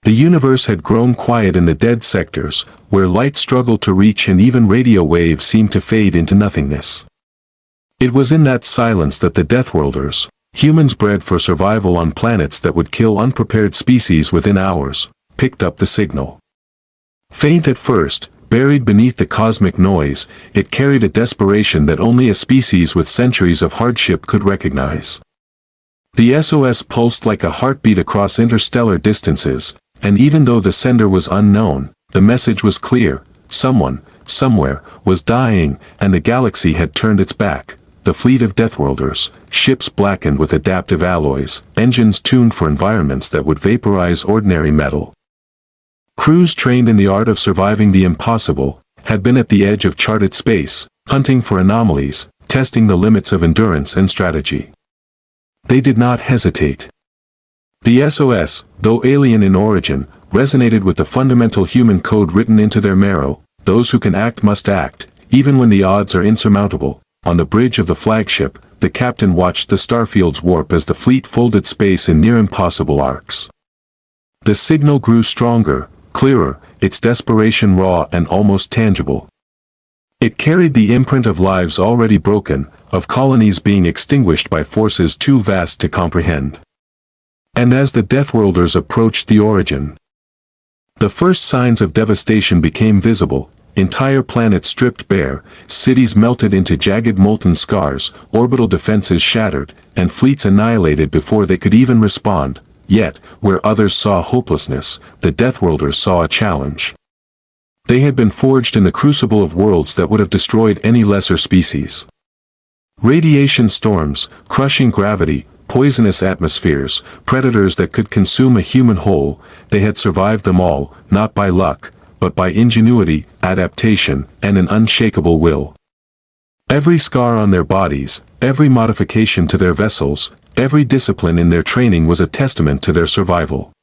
The universe had grown quiet in the dead sectors, where light struggled to reach and even radio waves seemed to fade into nothingness. It was in that silence that the Deathworlders, humans bred for survival on planets that would kill unprepared species within hours, picked up the signal. Faint at first, buried beneath the cosmic noise, it carried a desperation that only a species with centuries of hardship could recognize. The SOS pulsed like a heartbeat across interstellar distances, and even though the sender was unknown, the message was clear: someone, somewhere, was dying, and the galaxy had turned its back. The fleet of Deathworlders, ships blackened with adaptive alloys, engines tuned for environments that would vaporize ordinary metal. Crews trained in the art of surviving the impossible, had been at the edge of charted space, hunting for anomalies, testing the limits of endurance and strategy. They did not hesitate. The SOS, though alien in origin, resonated with the fundamental human code written into their marrow: those who can act must act, even when the odds are insurmountable. On the bridge of the flagship, the captain watched the starfields warp as the fleet folded space in near-impossible arcs. The signal grew stronger, clearer, its desperation raw and almost tangible. It carried the imprint of lives already broken, of colonies being extinguished by forces too vast to comprehend. And as the Deathworlders approached the origin, the first signs of devastation became visible: entire planets stripped bare, cities melted into jagged molten scars, orbital defenses shattered, and fleets annihilated before they could even respond. Yet, where others saw hopelessness, the Deathworlders saw a challenge. They had been forged in the crucible of worlds that would have destroyed any lesser species. Radiation storms, crushing gravity, poisonous atmospheres, predators that could consume a human whole, they had survived them all, not by luck, but by ingenuity, adaptation, and an unshakable will. Every scar on their bodies, every modification to their vessels, every discipline in their training was a testament to their survival.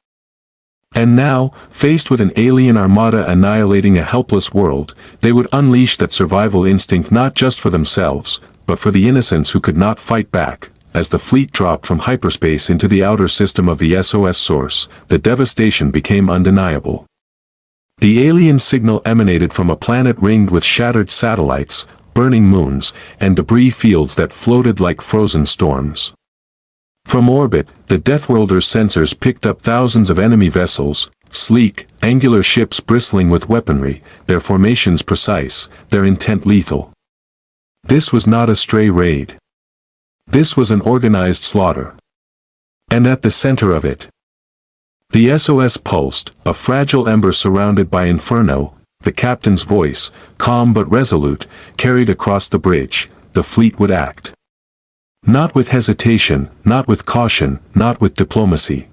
And now, faced with an alien armada annihilating a helpless world, they would unleash that survival instinct not just for themselves, but for the innocents who could not fight back. As the fleet dropped from hyperspace into the outer system of the SOS source, the devastation became undeniable. The alien signal emanated from a planet ringed with shattered satellites, burning moons, and debris fields that floated like frozen storms. From orbit, the Deathworlders' sensors picked up thousands of enemy vessels, sleek, angular ships bristling with weaponry, their formations precise, their intent lethal. This was not a stray raid. This was an organized slaughter. And at the center of it, the SOS pulsed, a fragile ember surrounded by inferno. The captain's voice, calm but resolute, carried across the bridge: the fleet would act. Not with hesitation, not with caution, not with diplomacy.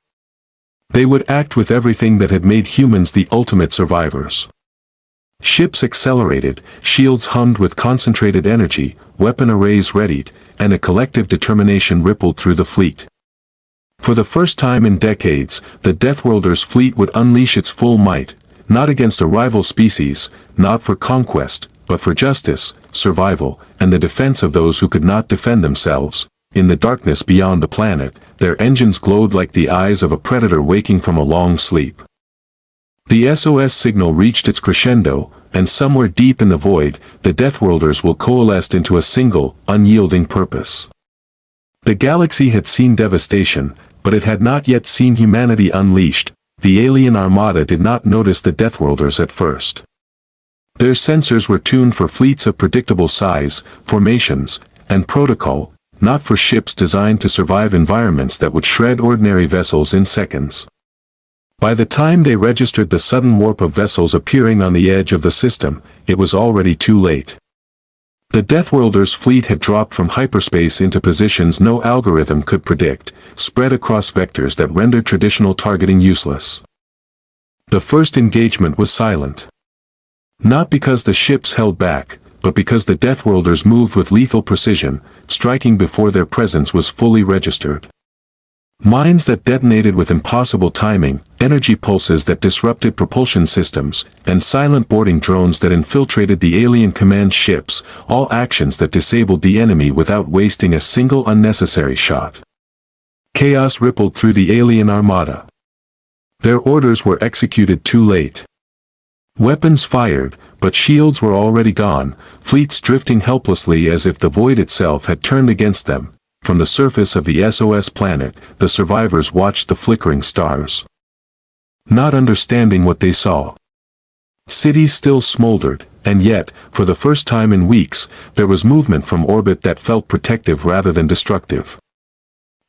They would act with everything that had made humans the ultimate survivors. Ships accelerated, shields hummed with concentrated energy, weapon arrays readied, and a collective determination rippled through the fleet. For the first time in decades, the Deathworlders' fleet would unleash its full might, not against a rival species, not for conquest, but for justice, survival, and the defense of those who could not defend themselves. In the darkness beyond the planet, their engines glowed like the eyes of a predator waking from a long sleep. The SOS signal reached its crescendo, and somewhere deep in the void, the Deathworlders will coalesce into a single, unyielding purpose. The galaxy had seen devastation, but it had not yet seen humanity unleashed. The alien armada did not notice the Deathworlders at first. Their sensors were tuned for fleets of predictable size, formations, and protocol, not for ships designed to survive environments that would shred ordinary vessels in seconds. By the time they registered the sudden warp of vessels appearing on the edge of the system, it was already too late. The Deathworlders' fleet had dropped from hyperspace into positions no algorithm could predict, spread across vectors that rendered traditional targeting useless. The first engagement was silent. Not because the ships held back, but because the Deathworlders moved with lethal precision, striking before their presence was fully registered. Mines that detonated with impossible timing, energy pulses that disrupted propulsion systems, and silent boarding drones that infiltrated the alien command ships, all actions that disabled the enemy without wasting a single unnecessary shot. Chaos rippled through the alien armada. Their orders were executed too late. Weapons fired, but shields were already gone, fleets drifting helplessly as if the void itself had turned against them. From the surface of the SOS planet, the survivors watched the flickering stars, not understanding what they saw. Cities still smoldered, and yet, for the first time in weeks, there was movement from orbit that felt protective rather than destructive.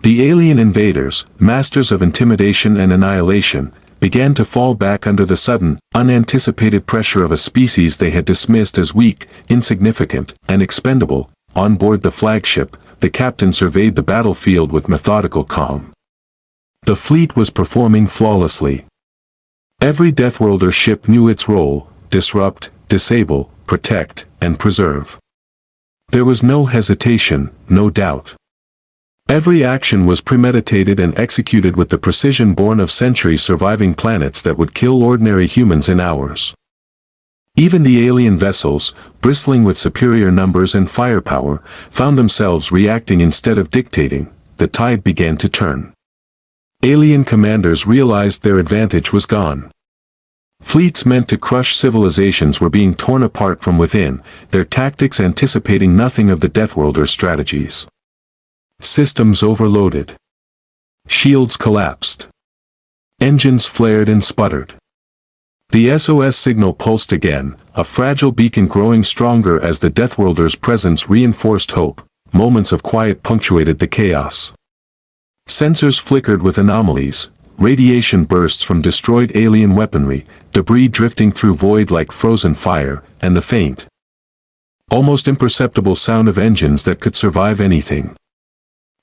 The alien invaders, masters of intimidation and annihilation, began to fall back under the sudden, unanticipated pressure of a species they had dismissed as weak, insignificant, and expendable. On board the flagship, the captain surveyed the battlefield with methodical calm. The fleet was performing flawlessly. Every Deathworlder ship knew its role: disrupt, disable, protect, and preserve. There was no hesitation, no doubt. Every action was premeditated and executed with the precision born of centuries surviving planets that would kill ordinary humans in hours. Even the alien vessels, bristling with superior numbers and firepower, found themselves reacting instead of dictating. The tide began to turn. Alien commanders realized their advantage was gone. Fleets meant to crush civilizations were being torn apart from within, their tactics anticipating nothing of the Deathworlders' strategies. Systems overloaded. Shields collapsed. Engines flared and sputtered. The SOS signal pulsed again, a fragile beacon growing stronger as the Deathworlders' presence reinforced hope. Moments of quiet punctuated the chaos. Sensors flickered with anomalies, radiation bursts from destroyed alien weaponry, debris drifting through void like frozen fire, and the faint, almost imperceptible sound of engines that could survive anything.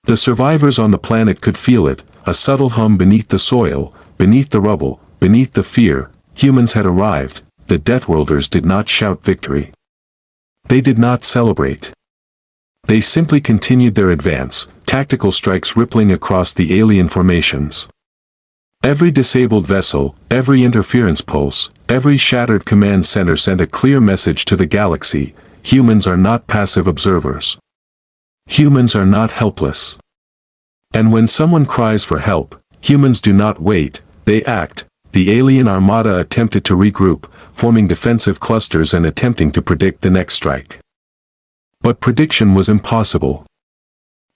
The survivors on the planet could feel it, a subtle hum beneath the soil, beneath the rubble, beneath the fear. Humans had arrived. The Deathworlders did not shout victory. They did not celebrate. They simply continued their advance, tactical strikes rippling across the alien formations. Every disabled vessel, every interference pulse, every shattered command center sent a clear message to the galaxy: humans are not passive observers. Humans are not helpless. And when someone cries for help, humans do not wait, they act. The alien armada attempted to regroup, forming defensive clusters and attempting to predict the next strike. But prediction was impossible.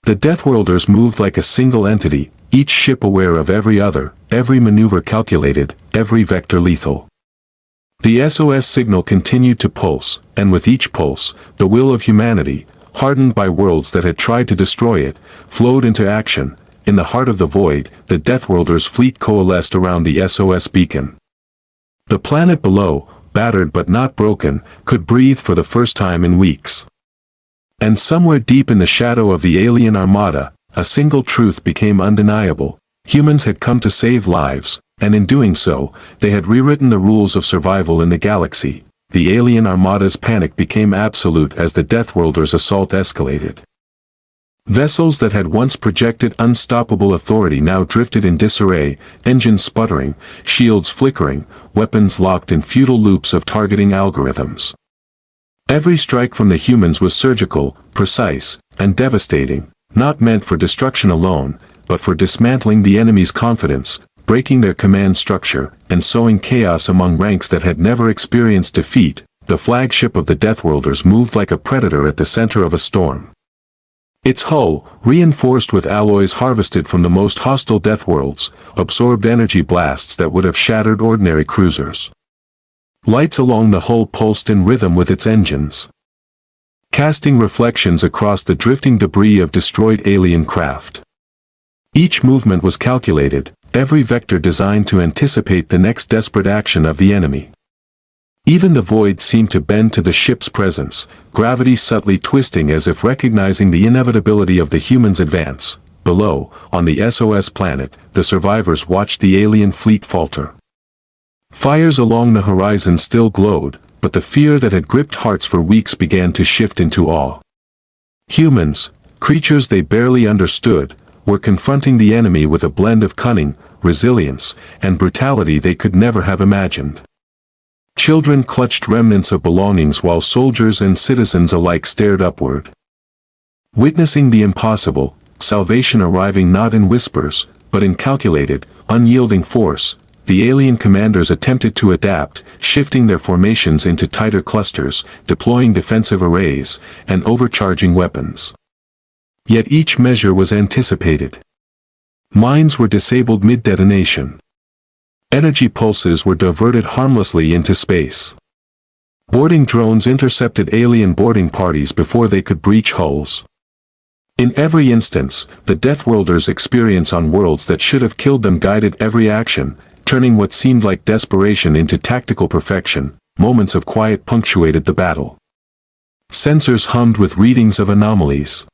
The Deathworlders moved like a single entity, each ship aware of every other, every maneuver calculated, every vector lethal. The SOS signal continued to pulse, and with each pulse, the will of humanity, hardened by worlds that had tried to destroy it, flowed into action. In the heart of the void, the Deathworlders' fleet coalesced around the SOS beacon. The planet below, battered but not broken, could breathe for the first time in weeks. And somewhere deep in the shadow of the alien armada, a single truth became undeniable: humans had come to save lives, and in doing so, they had rewritten the rules of survival in the galaxy. The alien armada's panic became absolute as the Deathworlders' assault escalated. Vessels that had once projected unstoppable authority now drifted in disarray, engines sputtering, shields flickering, weapons locked in futile loops of targeting algorithms. Every strike from the humans was surgical, precise, and devastating, not meant for destruction alone, but for dismantling the enemy's confidence, breaking their command structure, and sowing chaos among ranks that had never experienced defeat. The flagship of the Deathworlders moved like a predator at the center of a storm. Its hull, reinforced with alloys harvested from the most hostile Deathworlds, absorbed energy blasts that would have shattered ordinary cruisers. Lights along the hull pulsed in rhythm with its engines, casting reflections across the drifting debris of destroyed alien craft. Each movement was calculated, every vector designed to anticipate the next desperate action of the enemy. Even the void seemed to bend to the ship's presence, gravity subtly twisting as if recognizing the inevitability of the humans' advance. Below, on the SOS planet, the survivors watched the alien fleet falter. Fires along the horizon still glowed, but the fear that had gripped hearts for weeks began to shift into awe. Humans, creatures they barely understood, were confronting the enemy with a blend of cunning, resilience, and brutality they could never have imagined. Children clutched remnants of belongings while soldiers and citizens alike stared upward. Witnessing the impossible, salvation arriving not in whispers, but in calculated, unyielding force, the alien commanders attempted to adapt, shifting their formations into tighter clusters, deploying defensive arrays, and overcharging weapons. Yet each measure was anticipated. Mines were disabled mid-detonation. Energy pulses were diverted harmlessly into space. Boarding drones intercepted alien boarding parties before they could breach hulls. In every instance, the Deathworlders' experience on worlds that should have killed them guided every action, turning what seemed like desperation into tactical perfection. Moments of quiet punctuated the battle. Sensors hummed with readings of anomalies.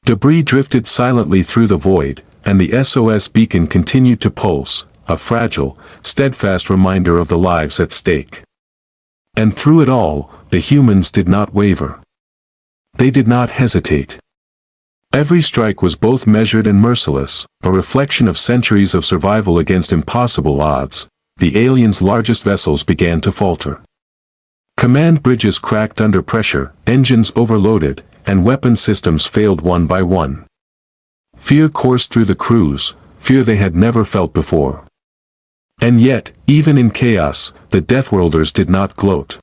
Debris drifted silently through the void, and the SOS beacon continued to pulse, a fragile, steadfast reminder of the lives at stake. And through it all, the humans did not waver. They did not hesitate. Every strike was both measured and merciless, a reflection of centuries of survival against impossible odds. The aliens' largest vessels began to falter. Command bridges cracked under pressure, engines overloaded, and weapon systems failed one by one. Fear coursed through the crews, fear they had never felt before. And yet, even in chaos, the Deathworlders did not gloat.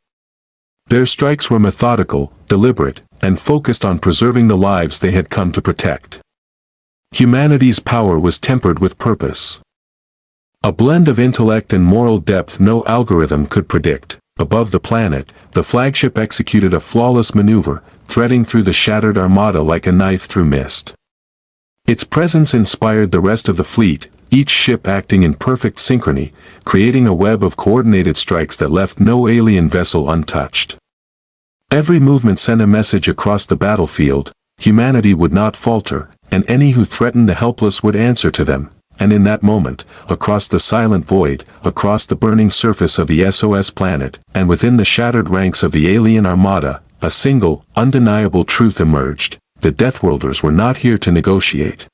Their strikes were methodical, deliberate, and focused on preserving the lives they had come to protect. Humanity's power was tempered with purpose. A blend of intellect and moral depth no algorithm could predict. Above the planet, the flagship executed a flawless maneuver, threading through the shattered armada like a knife through mist. Its presence inspired the rest of the fleet, each ship acting in perfect synchrony, creating a web of coordinated strikes that left no alien vessel untouched. Every movement sent a message across the battlefield: humanity would not falter, and any who threatened the helpless would answer to them. And in that moment, across the silent void, across the burning surface of the SOS planet, and within the shattered ranks of the alien armada, a single, undeniable truth emerged: the Deathworlders were not here to negotiate,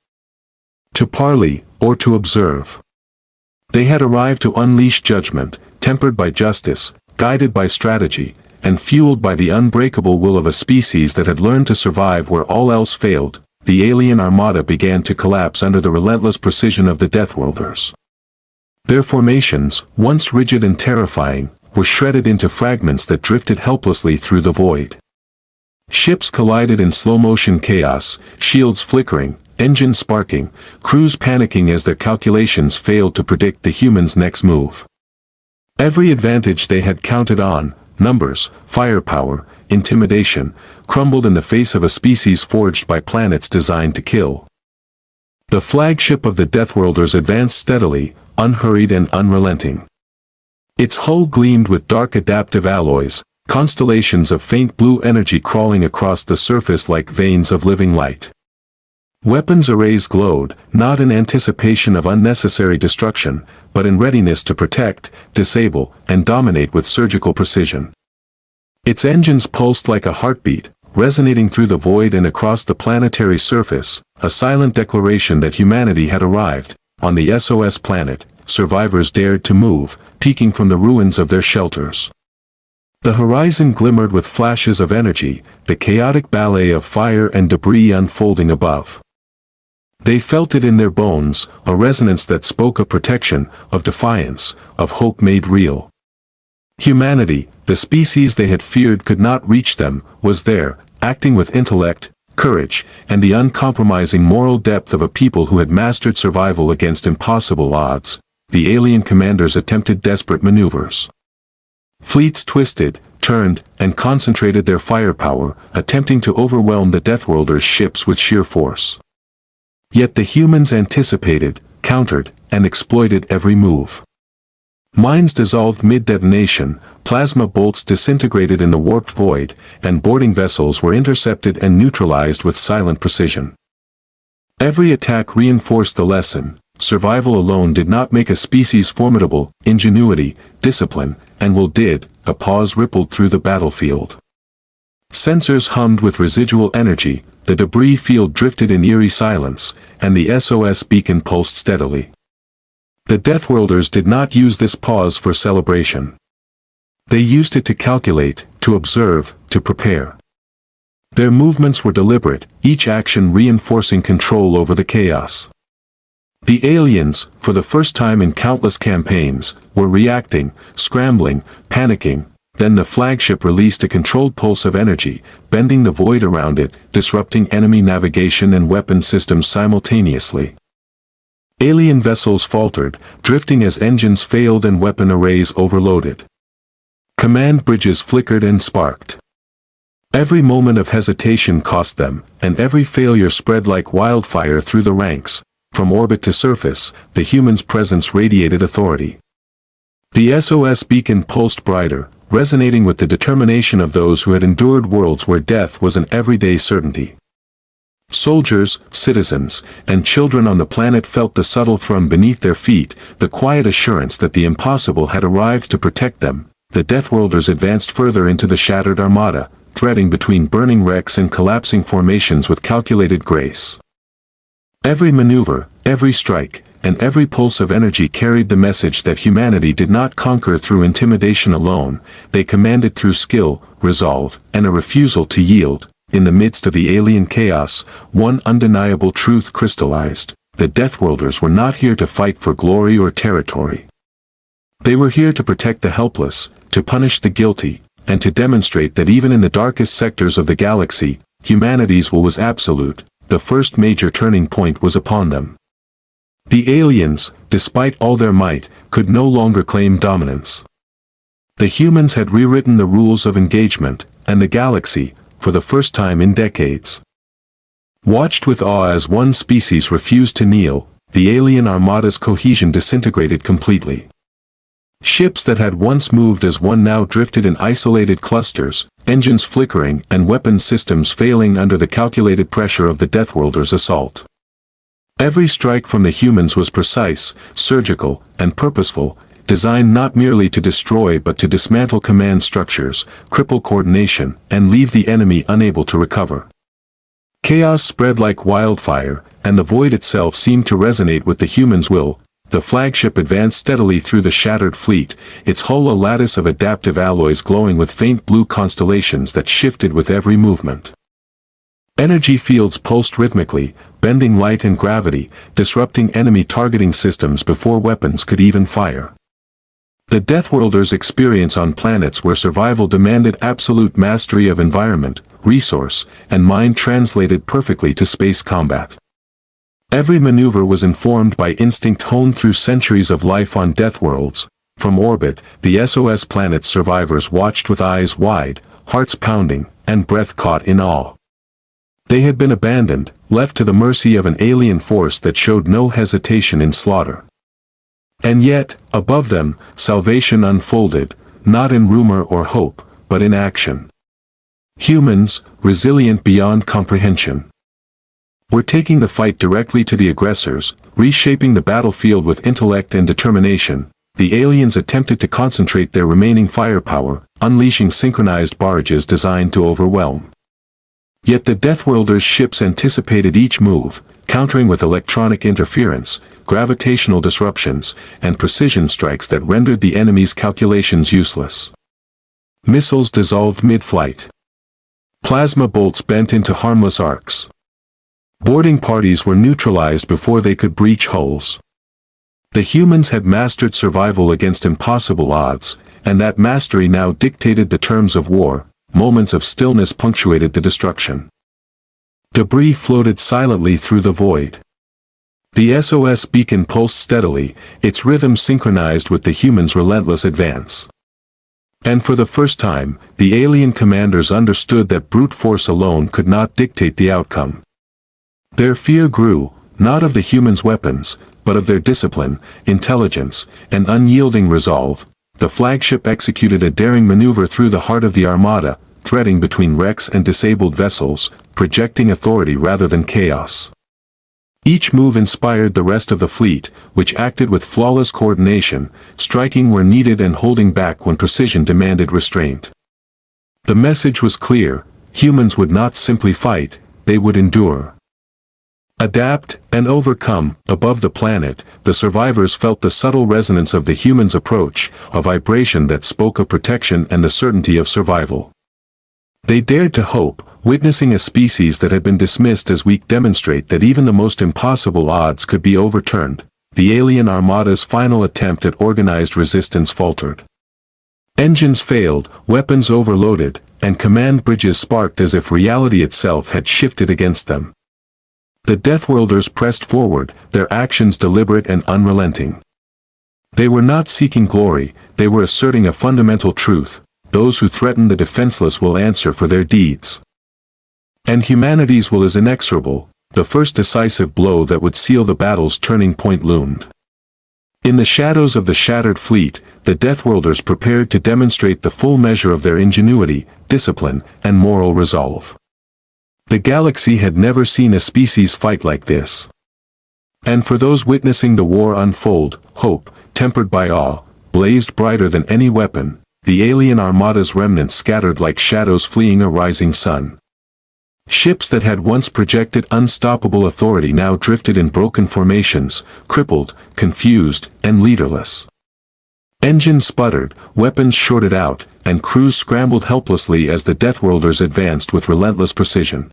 to parley, or to observe. They had arrived to unleash judgment, tempered by justice, guided by strategy, and fueled by the unbreakable will of a species that had learned to survive where all else failed. The alien armada began to collapse under the relentless precision of the Deathworlders. Their formations, once rigid and terrifying, were shredded into fragments that drifted helplessly through the void. Ships collided in slow-motion chaos, shields flickering, engines sparking, crews panicking as their calculations failed to predict the humans' next move. Every advantage they had counted on, numbers, firepower, intimidation, crumbled in the face of a species forged by planets designed to kill. The flagship of the Deathworlders advanced steadily, unhurried and unrelenting. Its hull gleamed with dark adaptive alloys, constellations of faint blue energy crawling across the surface like veins of living light. Weapons arrays glowed, not in anticipation of unnecessary destruction, but in readiness to protect, disable, and dominate with surgical precision. Its engines pulsed like a heartbeat, resonating through the void and across the planetary surface, a silent declaration that humanity had arrived. On the SOS planet, survivors dared to move, peeking from the ruins of their shelters. The horizon glimmered with flashes of energy, the chaotic ballet of fire and debris unfolding above. They felt it in their bones, a resonance that spoke of protection, of defiance, of hope made real. Humanity, the species they had feared could not reach them, was there, acting with intellect, courage, and the uncompromising moral depth of a people who had mastered survival against impossible odds. The alien commanders attempted desperate maneuvers. Fleets twisted, turned, and concentrated their firepower, attempting to overwhelm the Deathworlders' ships with sheer force. Yet the humans anticipated, countered, and exploited every move. Mines dissolved mid-detonation, plasma bolts disintegrated in the warped void, and boarding vessels were intercepted and neutralized with silent precision. Every attack reinforced the lesson: survival alone did not make a species formidable. Ingenuity, discipline, and will did. A pause rippled through the battlefield. Sensors hummed with residual energy, the debris field drifted in eerie silence, and the SOS beacon pulsed steadily. The Deathworlders did not use this pause for celebration. They used it to calculate, to observe, to prepare. Their movements were deliberate, each action reinforcing control over the chaos. The aliens, for the first time in countless campaigns, were reacting, scrambling, panicking. Then the flagship released a controlled pulse of energy, bending the void around it, disrupting enemy navigation and weapon systems simultaneously. Alien vessels faltered, drifting as engines failed and weapon arrays overloaded. Command bridges flickered and sparked. Every moment of hesitation cost them, and every failure spread like wildfire through the ranks. From orbit to surface, the humans' presence radiated authority. The SOS beacon pulsed brighter, resonating with the determination of those who had endured worlds where death was an everyday certainty. Soldiers, citizens, and children on the planet felt the subtle thrum beneath their feet, the quiet assurance that the impossible had arrived to protect them. The Deathworlders advanced further into the shattered armada, threading between burning wrecks and collapsing formations with calculated grace. Every maneuver, every strike, and every pulse of energy carried the message that humanity did not conquer through intimidation alone. They commanded through skill, resolve, and a refusal to yield. In the midst of the alien chaos, one undeniable truth crystallized: the Deathworlders were not here to fight for glory or territory. They were here to protect the helpless, to punish the guilty, and to demonstrate that even in the darkest sectors of the galaxy, humanity's will was absolute. The first major turning point was upon them. The aliens, despite all their might, could no longer claim dominance. The humans had rewritten the rules of engagement, and the galaxy, for the first time in decades, watched with awe as one species refused to kneel. The alien armada's cohesion disintegrated completely. Ships that had once moved as one now drifted in isolated clusters, engines flickering and weapon systems failing under the calculated pressure of the Deathworlders' assault. Every strike from the humans was precise, surgical, and purposeful, designed not merely to destroy but to dismantle command structures, cripple coordination, and leave the enemy unable to recover. Chaos spread like wildfire, and the void itself seemed to resonate with the humans' will. The flagship advanced steadily through the shattered fleet, its hull a lattice of adaptive alloys glowing with faint blue constellations that shifted with every movement. Energy fields pulsed rhythmically, bending light and gravity, disrupting enemy targeting systems before weapons could even fire. The Deathworlders' experience on planets where survival demanded absolute mastery of environment, resource, and mind translated perfectly to space combat. Every maneuver was informed by instinct honed through centuries of life on Deathworlds. From orbit, the SOS planet's survivors watched with eyes wide, hearts pounding, and breath caught in awe. They had been abandoned, left to the mercy of an alien force that showed no hesitation in slaughter. And yet, above them, salvation unfolded, not in rumor or hope, but in action. Humans, resilient beyond comprehension, were taking the fight directly to the aggressors, reshaping the battlefield with intellect and determination. The aliens attempted to concentrate their remaining firepower, unleashing synchronized barrages designed to overwhelm. Yet the Deathworlders' ships anticipated each move, countering with electronic interference, gravitational disruptions, and precision strikes that rendered the enemy's calculations useless. Missiles dissolved mid-flight. Plasma bolts bent into harmless arcs. Boarding parties were neutralized before they could breach hulls. The humans had mastered survival against impossible odds, and that mastery now dictated the terms of war. Moments of stillness punctuated the destruction. Debris floated silently through the void. The SOS beacon pulsed steadily, its rhythm synchronized with the humans' relentless advance. And for the first time, the alien commanders understood that brute force alone could not dictate the outcome. Their fear grew, not of the humans' weapons, but of their discipline, intelligence, and unyielding resolve. The flagship executed a daring maneuver through the heart of the armada, threading between wrecks and disabled vessels, projecting authority rather than chaos. Each move inspired the rest of the fleet, which acted with flawless coordination, striking where needed and holding back when precision demanded restraint. The message was clear: humans would not simply fight, they would endure, adapt, and overcome. Above the planet, the survivors felt the subtle resonance of the humans' approach, a vibration that spoke of protection and the certainty of survival. They dared to hope, witnessing a species that had been dismissed as weak demonstrate that even the most impossible odds could be overturned. The alien armada's final attempt at organized resistance faltered. Engines failed, weapons overloaded, and command bridges sparked as if reality itself had shifted against them. The Deathworlders pressed forward, their actions deliberate and unrelenting. They were not seeking glory, they were asserting a fundamental truth: those who threaten the defenseless will answer for their deeds. And humanity's will is inexorable. The first decisive blow that would seal the battle's turning point loomed. In the shadows of the shattered fleet, the Deathworlders prepared to demonstrate the full measure of their ingenuity, discipline, and moral resolve. The galaxy had never seen a species fight like this. And for those witnessing the war unfold, hope, tempered by awe, blazed brighter than any weapon. The alien armada's remnants scattered like shadows fleeing a rising sun. Ships that had once projected unstoppable authority now drifted in broken formations, crippled, confused, and leaderless. Engines sputtered, weapons shorted out, and crews scrambled helplessly as the Deathworlders advanced with relentless precision.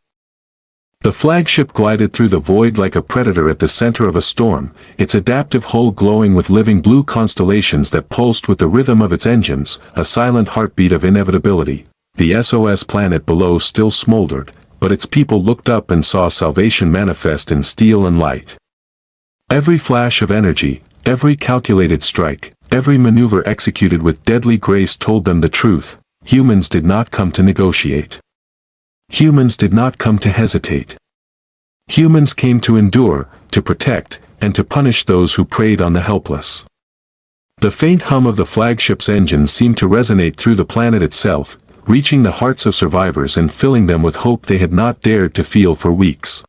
The flagship glided through the void like a predator at the center of a storm, its adaptive hull glowing with living blue constellations that pulsed with the rhythm of its engines, a silent heartbeat of inevitability. The SOS planet below still smoldered, but its people looked up and saw salvation manifest in steel and light. Every flash of energy, every calculated strike, every maneuver executed with deadly grace told them the truth: humans did not come to negotiate. Humans did not come to hesitate. Humans came to endure, to protect, and to punish those who preyed on the helpless. The faint hum of the flagship's engine seemed to resonate through the planet itself, reaching the hearts of survivors and filling them with hope they had not dared to feel for weeks.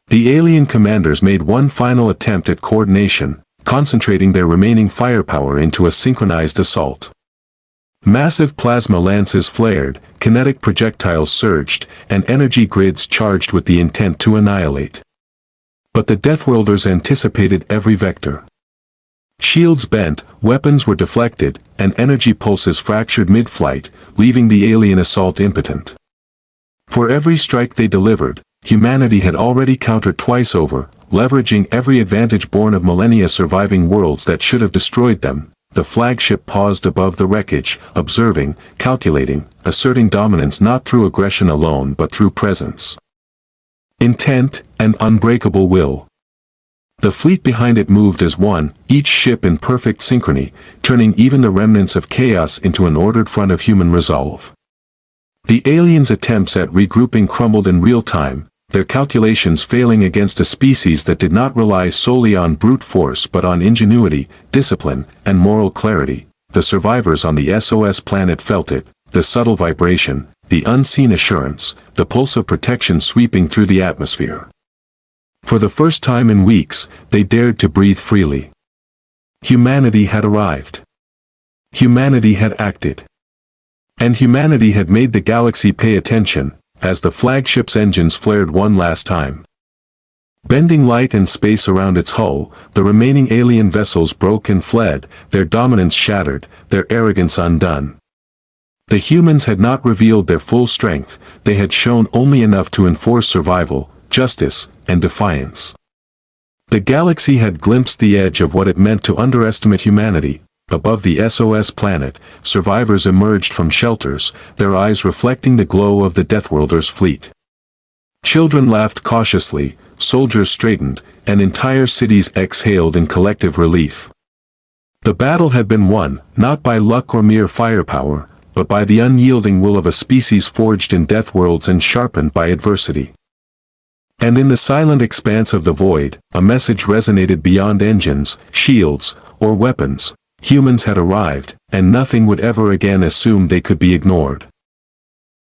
The alien commanders made one final attempt at coordination, concentrating their remaining firepower into a synchronized assault. Massive plasma lances flared, kinetic projectiles surged, and energy grids charged with the intent to annihilate. But the Deathworlders anticipated every vector. Shields bent, weapons were deflected, and energy pulses fractured mid-flight, leaving the alien assault impotent. For every strike they delivered, humanity had already countered twice over, leveraging every advantage born of millennia surviving worlds that should have destroyed them. The flagship paused above the wreckage, observing, calculating, asserting dominance not through aggression alone but through presence, intent, and unbreakable will. The fleet behind it moved as one, each ship in perfect synchrony, turning even the remnants of chaos into an ordered front of human resolve. The aliens' attempts at regrouping crumbled in real time, their calculations failing against a species that did not rely solely on brute force but on ingenuity, discipline, and moral clarity. The survivors on the SOS planet felt it, the subtle vibration, the unseen assurance, the pulse of protection sweeping through the atmosphere. For the first time in weeks, they dared to breathe freely. Humanity had arrived. Humanity had acted. And humanity had made the galaxy pay attention, as the flagship's engines flared one last time. Bending light and space around its hull, the remaining alien vessels broke and fled, their dominance shattered, their arrogance undone. The humans had not revealed their full strength, they had shown only enough to enforce survival, justice, and defiance. The galaxy had glimpsed the edge of what it meant to underestimate humanity. Above the SOS planet, survivors emerged from shelters, their eyes reflecting the glow of the Deathworlders' fleet. Children laughed cautiously, soldiers straightened, and entire cities exhaled in collective relief. The battle had been won, not by luck or mere firepower, but by the unyielding will of a species forged in Deathworlds and sharpened by adversity. And in the silent expanse of the void, a message resonated beyond engines, shields, or weapons. Humans had arrived, and nothing would ever again assume they could be ignored.